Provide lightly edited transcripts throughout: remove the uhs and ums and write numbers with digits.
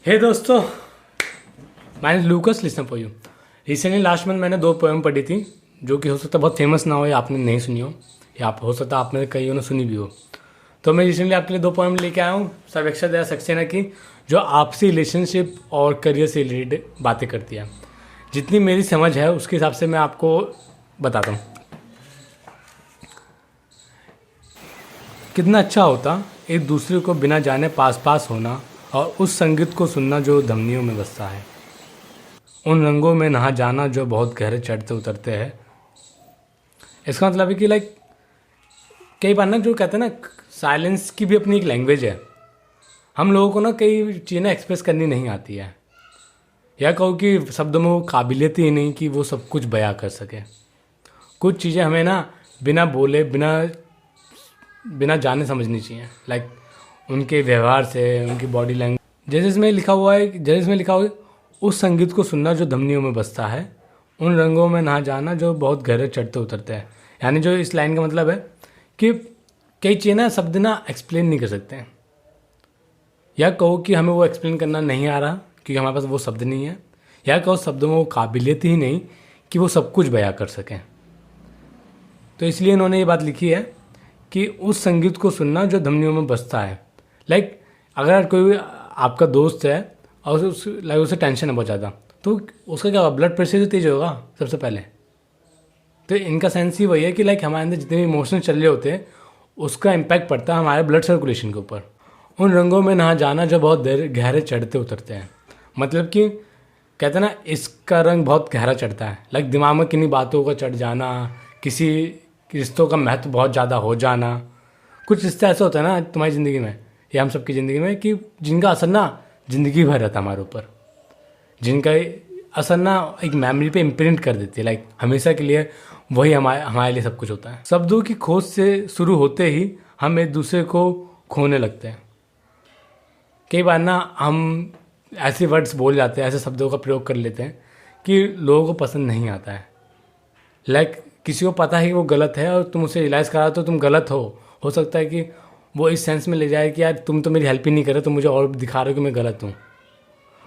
हे दोस्तों, my name लूकस, listen for you. Recently last month मैंने 2 poem पढ़ी थी जो कि हो सकता है बहुत फेमस ना हो या आपने नहीं सुनी हो, या हो सकता है आपने कईयों ने सुनी भी हो। तो मैं रिसेंटली आपके लिए 2 पोएम लेके आया हूँ सर्वेक्षा दया सक्सेना की, जो आपसी रिलेशनशिप और करियर से रिलेटेड बातें करती है। जितनी मेरी समझ है उसके हिसाब से मैं आपको बताता हूँ। कितना अच्छा होता एक दूसरे को बिना जाने पास पास होना और उस संगीत को सुनना जो धमनियों में बसता है, उन रंगों में नहा जाना जो बहुत गहरे चढ़ते उतरते हैं। इसका मतलब है कि कई बार जो कहते हैं साइलेंस की भी अपनी एक लैंग्वेज है। हम लोगों को कई चीज़ें एक्सप्रेस करनी नहीं आती है, या कहो कि शब्दों में वो काबिलियत ही नहीं कि वो सब कुछ बयां कर सके। कुछ चीज़ें हमें बिना बोले बिना जाने समझनी चाहिए, उनके व्यवहार से, उनकी बॉडी लैंग्वेज। जैसे इसमें लिखा हुआ है उस संगीत को सुनना जो धमनियों में बसता है, उन रंगों में नहा जाना जो बहुत गहरे चढ़ते उतरते हैं। यानी जो इस लाइन का मतलब है कि कई चीज़ें शब्द एक्सप्लेन नहीं कर सकते हैं, या कहो कि हमें वो एक्सप्लेन करना नहीं आ रहा क्योंकि हमारे पास वो शब्द नहीं है, या कहो शब्दों में वो काबिलियत ही नहीं कि वो सब कुछ बयां कर सकें। तो इसलिए इन्होंने ये बात लिखी है कि उस संगीत को सुनना जो धमनियों में बसता है। अगर कोई आपका दोस्त है और उसे टेंशन है बहुत ज़्यादा, तो उसका क्या होगा, ब्लड प्रेशर तो तेज होगा सबसे पहले। तो इनका सेंस ही वही है कि हमारे अंदर जितने भी इमोशंस चल रहे होते हैं उसका इम्पैक्ट पड़ता है हमारे ब्लड सर्कुलेशन के ऊपर। उन रंगों में नहा जाना जो बहुत गहरे चढ़ते उतरते हैं, मतलब कि कहते हैं इसका रंग बहुत गहरा चढ़ता है। दिमाग में किन्हीं बातों का चढ़ जाना, किसी रिश्तों का महत्व बहुत ज़्यादा हो जाना। कुछ रिश्ते ऐसे होते हैं तुम्हारी ज़िंदगी में या हम सबकी ज़िंदगी में कि जिनका असर ज़िंदगी भर रहता है हमारे ऊपर, जिनका असर एक मेमोरी पे इम्प्रिंट कर देती है। हमेशा के लिए वही हमारे लिए सब कुछ होता है। शब्दों की खोज से शुरू होते ही हम एक दूसरे को खोने लगते हैं। कई बार हम ऐसे वर्ड्स बोल जाते हैं, ऐसे शब्दों का प्रयोग कर लेते हैं कि लोगों को पसंद नहीं आता है। किसी को पता है कि वो गलत है और तुम उसे रियलाइज़ करा तो तुम गलत हो सकता है कि वो इस सेंस में ले जाए कि यार तुम तो मेरी हेल्प ही नहीं कर रहे, तुम मुझे और दिखा रहे हो कि मैं गलत हूँ।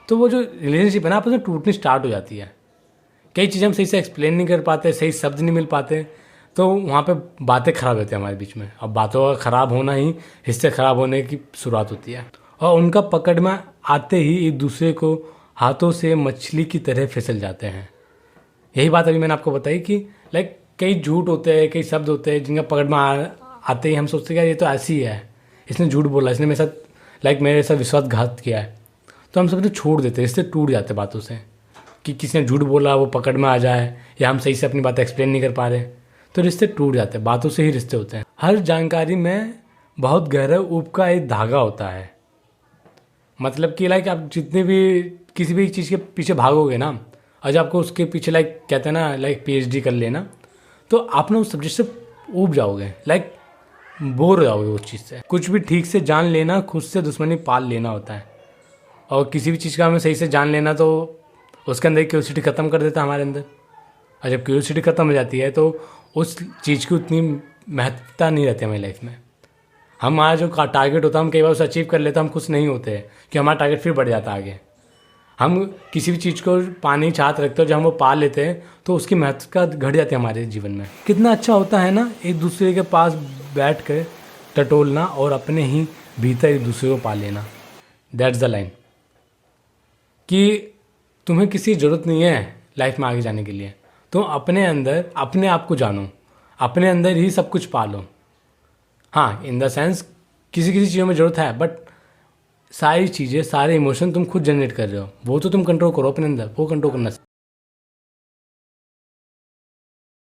तो वो जो रिलेशनशिप है आपस में टूटनी स्टार्ट हो जाती है। कई चीज़ें हम सही से एक्सप्लेन नहीं कर पाते, सही शब्द नहीं मिल पाते, तो वहाँ पे बातें ख़राब होती हैं हमारे बीच में। अब बातों का ख़राब होना ही हिस्से ख़राब होने की शुरुआत होती है। और उनका पकड़ में आते ही एक दूसरे को हाथों से मछली की तरह फिसल जाते हैं। यही बात अभी मैंने आपको बताई कि कई झूठ होते हैं, कई शब्द होते हैं जिनका पकड़ में आते ही हम सोचते हैं कि ये तो ऐसी ही है, इसने झूठ बोला, इसने मेरे साथ मेरे साथ विश्वासघात किया है। तो हम सब छोड़ देते हैं, इससे टूट जाते बातों से कि किसी ने झूठ बोला वो पकड़ में आ जाए, या हम सही से अपनी बातें एक्सप्लेन नहीं कर पा रहे, तो रिश्ते टूट जाते हैं। बातों से ही रिश्ते होते हैं। हर जानकारी में बहुत गहरा ऊप का एक धागा होता है। मतलब कि आप जितने भी किसी भी चीज़ के पीछे भागोगे और जब आपको उसके पीछे कहते हैं PhD कर लेना, तो आप उस सब्जेक्ट से ऊब जाओगे, बोर हो जाओगे उस चीज़ से। कुछ भी ठीक से जान लेना खुद से दुश्मनी पाल लेना होता है। और किसी भी चीज़ का हमें सही से जान लेना तो उसके अंदर क्यूरियोसिटी ख़त्म कर देता है हमारे अंदर। और जब क्यूरियोसिटी ख़त्म हो जाती है तो उस चीज़ की उतनी महत्वता नहीं रहती हमारी लाइफ में। हमारा जो टारगेट होता है हम कई बार उसे अचीव कर लेते हैं, हम खुश नहीं होते कि हमारा टारगेट फिर बढ़ जाता है आगे। हम किसी भी चीज़ को पाने की चाहत रखते हैं, जब हम वो पा लेते हैं तो उसकी महत्वता घट जाती है हमारे जीवन में। कितना अच्छा होता है एक दूसरे के पास बैठ कर टटोलना और अपने ही भीतर एक दूसरे को पा लेना। दैट्स द लाइन कि तुम्हें किसी ज़रूरत नहीं है लाइफ में आगे जाने के लिए। तुम अपने अंदर अपने आप को जानो, अपने अंदर ही सब कुछ पालो। हाँ, इन द सेंस किसी चीज़ों में ज़रूरत है, बट सारी चीज़ें, सारे इमोशन तुम खुद जनरेट कर रहे हो। वो तो तुम कंट्रोल करो अपने अंदर, वो कंट्रोल करना।